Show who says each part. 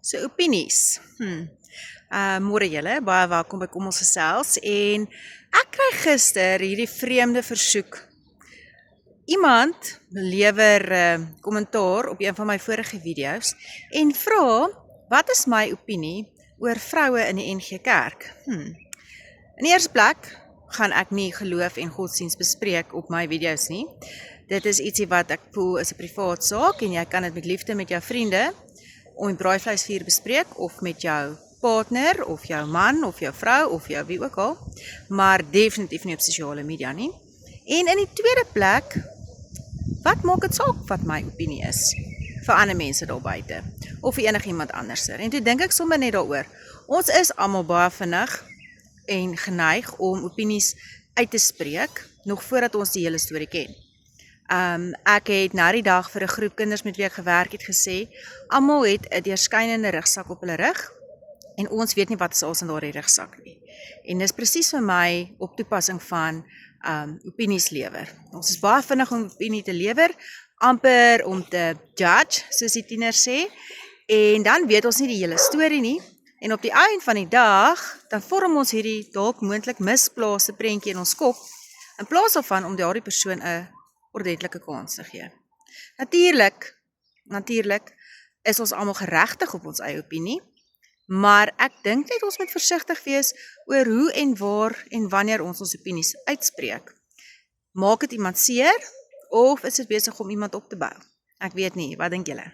Speaker 1: So opinies. Môre julle, baie welkom by Kom ons gesels. En ek kry gister hierdie vreemde versoek. Iemand lewer kommentaar op een van my vorige video's en vra, wat is my opinie oor vroue in die NG Kerk? In die eerste plek gaan ek nie geloof en godsdienst bespreek op my video's nie. Dit is ietsie wat ek voel is 'n privaat saak en jy kan dit met liefde met jou vriende om die braaivleisvuur bespreek of met jou partner of jou man of jou vrou of jou wie ook al, maar definitief nie op sosiale media nie. En in die tweede plek, wat maak dit saak wat my opinie is vir ander mense daar buite of vir enigiemand anderser? En toe dink ek sommer net daaroor. Ons is almal baie vinnig en geneig om opinies uit te spreek nog voordat ons die hele storie ken. Ek het na die dag vir 'n groep kinders met wie ek gewerk het gesê, almal het 'n deurskynende rugsak op hulle rug en ons weet nie wat is als in daardie rugsak nie. En dis presies vir my op toepassing van opinies lewer. Ons is baie vinnig om opinie te lewer, amper om te judge, soos die tieners sê, en dan weet ons nie die hele storie nie. En op die einde van die dag, dan vorm ons hierdie dalk moontlik misplaaste prentjie in ons kop, in plaas daarvan om daardie persoon 'n ordentlike kans te gee. Natuurlik is ons almal geregtig op ons eie opinie, maar ek dink net ons moet versigtig wees oor hoe en waar en wanneer ons opinies uitspreek. Maak dit iemand seer of is dit besig om iemand op te bou? Ek weet nie, wat dink julle?